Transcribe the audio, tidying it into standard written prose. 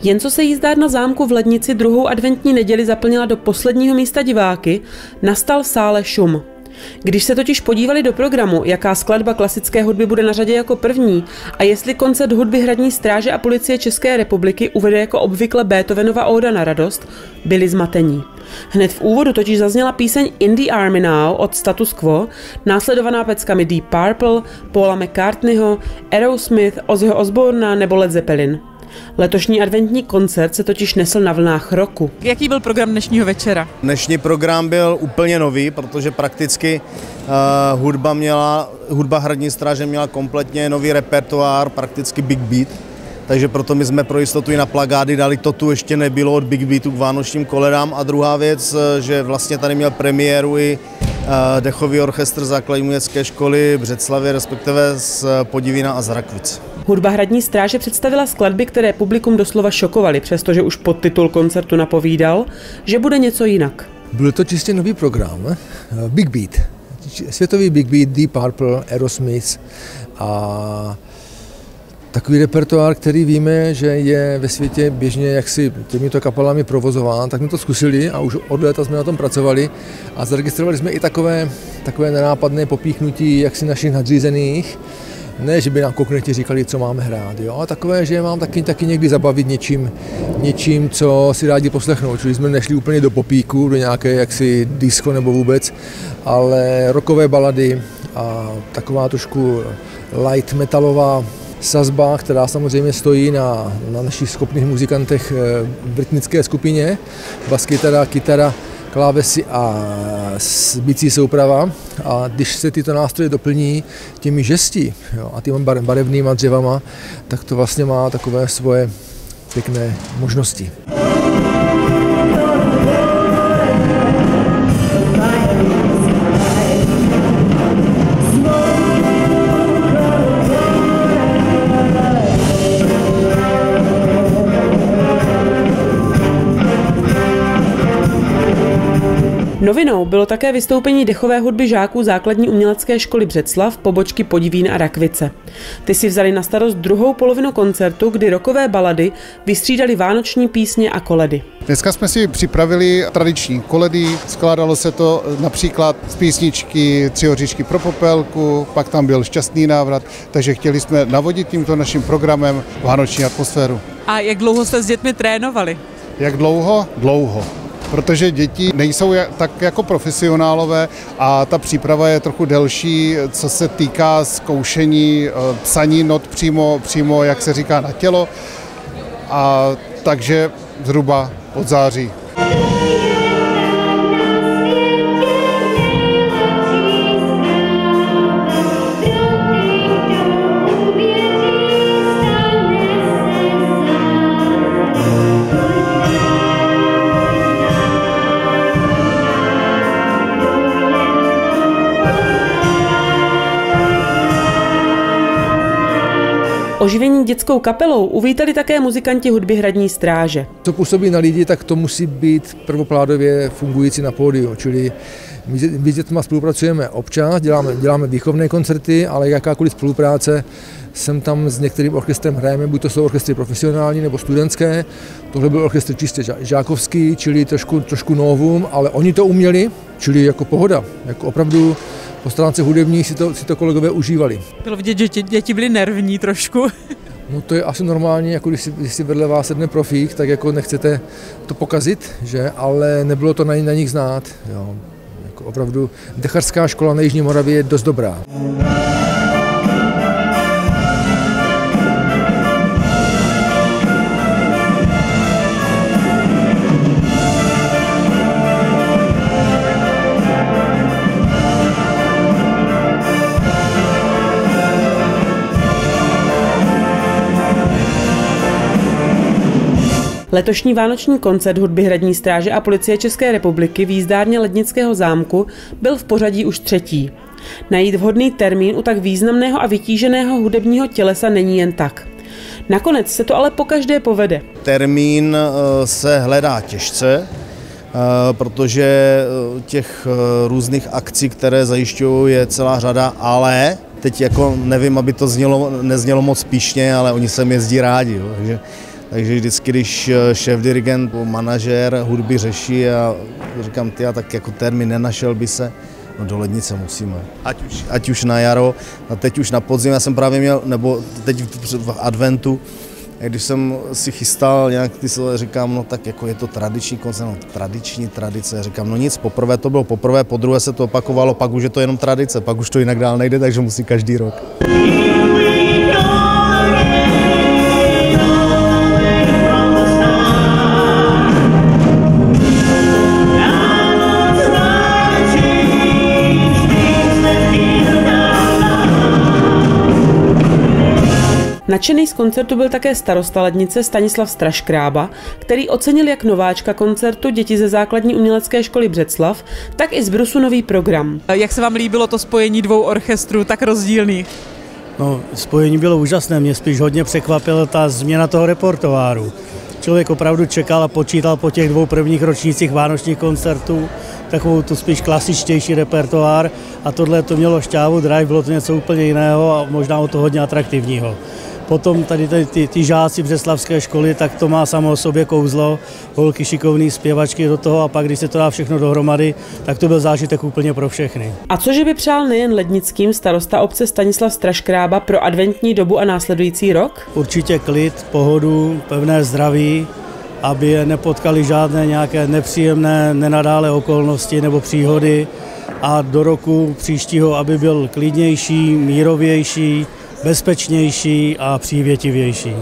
Jen co se jízdárna zámku v Lednici druhou adventní neděli zaplnila do posledního místa diváky, nastal v sále šum. Když se totiž podívali do programu, jaká skladba klasické hudby bude na řadě jako první a jestli koncert hudby Hradní stráže a Policie České republiky uvede jako obvykle Beethovenova óda na radost, byli zmatení. Hned v úvodu totiž zazněla píseň In the Army Now od Status Quo, následovaná peckami Deep Purple, Paula McCartneyho, Aerosmith, Ozzyho Osbourna nebo Led Zeppelin. Letošní adventní koncert se totiž nesl na vlnách roku. Jaký byl program dnešního večera? Dnešní program byl úplně nový, protože prakticky hudba Hradní stráže měla kompletně nový repertoár, prakticky Big Beat. Takže proto my jsme pro jistotu i na plakáty dali To tu ještě nebylo od Big Beatu k vánočním koledám. A druhá věc, že vlastně tady měl premiéru i dechový orchestr základní umělecké školy Břeclavy, respektive z Podivína a z Rakvic. Hudba Hradní stráže představila skladby, které publikum doslova šokovaly, přestože už podtitul koncertu napovídal, že bude něco jinak. Byl to čistě nový program, Big Beat, světový Big Beat, Deep Purple, Aerosmith a takový repertoár, který víme, že je ve světě běžně jaksi těmito kapelami provozován, tak jsme to zkusili a už od léta jsme na tom pracovali a zaregistrovali jsme i takové nenápadné popíchnutí jaksi našich nadřízených. Ne, že by nám konkrétně říkali, co máme hrát, jo, ale takové, že mám taky někdy zabavit něčím, co si rádi poslechnou. Čili jsme nešli úplně do popíku, do nějaké jaksi disco nebo vůbec, ale rockové balady a taková trošku light metalová sazba, která samozřejmě stojí na našich schopných muzikantech v rytmické skupině, baskytara, kytara, klávesy a bicí souprava. A když se tyto nástroje doplní těmi žesty, jo, a těmi barevnýma dřevama, tak to vlastně má takové svoje pěkné možnosti. Novinou bylo také vystoupení dechové hudby žáků základní umělecké školy Břeclav, pobočky Podivín a Rakvice. Ty si vzali na starost druhou polovinu koncertu, kdy rockové balady vystřídaly vánoční písně a koledy. Dneska jsme si připravili tradiční koledy, skládalo se to například z písničky Tři hoříčky pro Popelku, pak tam byl Šťastný návrat, takže chtěli jsme navodit tímto naším programem vánoční atmosféru. A jak dlouho jste s dětmi trénovali? Jak dlouho? Dlouho. Protože děti nejsou tak jako profesionálové a ta příprava je trochu delší, co se týká zkoušení psaní not přímo, jak se říká, na tělo. A takže zhruba od září. Oživení dětskou kapelou uvítali také muzikanti hudby Hradní stráže. Co působí na lidi, tak to musí být prvopládově fungující na pódiu, čili my s dětma spolupracujeme občas, děláme výchovné koncerty, ale jakákoliv spolupráce, sem tam s některým orchestrem hrajeme, buď to jsou orchestry profesionální nebo studentské, tohle byl orchestr čistě žákovský, čili trošku novum, ale oni to uměli, čili jako pohoda, jako opravdu po stránce hudební si to kolegové užívali. Bylo vidět, že děti byly nervní trošku. No to je asi normální, jako když si vedle vás sedne profík, tak jako nechcete to pokazit, že? Ale nebylo to na nich znát. Jo. Jako opravdu dechařská škola na Jižní Moravě je dost dobrá. Letošní vánoční koncert hudby Hradní stráže a Policie České republiky v jízdárně Lednického zámku byl v pořadí už třetí. Najít vhodný termín u tak významného a vytíženého hudebního tělesa není jen tak. Nakonec se to ale pokaždé povede. Termín se hledá těžce, protože těch různých akcí, které zajišťují, je celá řada, ale teď jako nevím, aby to neznělo moc pyšně, ale oni sem jezdí rádi, jo, takže Takže vždycky, když šéf dirigent, manažér hudby řeší a říkám, ty, a tak jako termín nenašel by se, no do Lednice musíme. Ať už na jaro, a teď už na podzim, já jsem právě měl, nebo teď v adventu, když jsem si chystal nějak, říkám, no tak jako je to tradiční koncert, no, tradiční tradice, říkám, no nic, poprvé to bylo poprvé, podruhé se to opakovalo, pak už je to jenom tradice, pak už to jinak dál nejde, takže musí každý rok. Nadšený z koncertu byl také starosta Lednice Stanislav Straškrába, který ocenil jak nováčka koncertu děti ze základní umělecké školy Břeclav, tak i z Brusu nový program. Jak se vám líbilo to spojení dvou orchestrů tak rozdílných? No, spojení bylo úžasné, mě spíš hodně překvapila ta změna toho repertoáru. Člověk opravdu čekal a počítal po těch dvou prvních ročnících vánočních koncertů takovou tu spíš klasičtější repertoár a tohle to mělo šťávu, drive, bylo to něco úplně jiného a možná o to hodně atraktivního. Potom tady ty žáci břeclavské školy, tak to má samo o sobě kouzlo, holky šikovný, zpěvačky do toho a pak, když se to dá všechno dohromady, tak to byl zážitek úplně pro všechny. A cože by přál nejen lednickým starosta obce Stanislav Straškrába pro adventní dobu a následující rok? Určitě klid, pohodu, pevné zdraví, aby je nepotkaly žádné nějaké nepříjemné, nenadále okolnosti nebo příhody a do roku příštího, aby byl klidnější, mírovější, bezpečnější a přívětivější.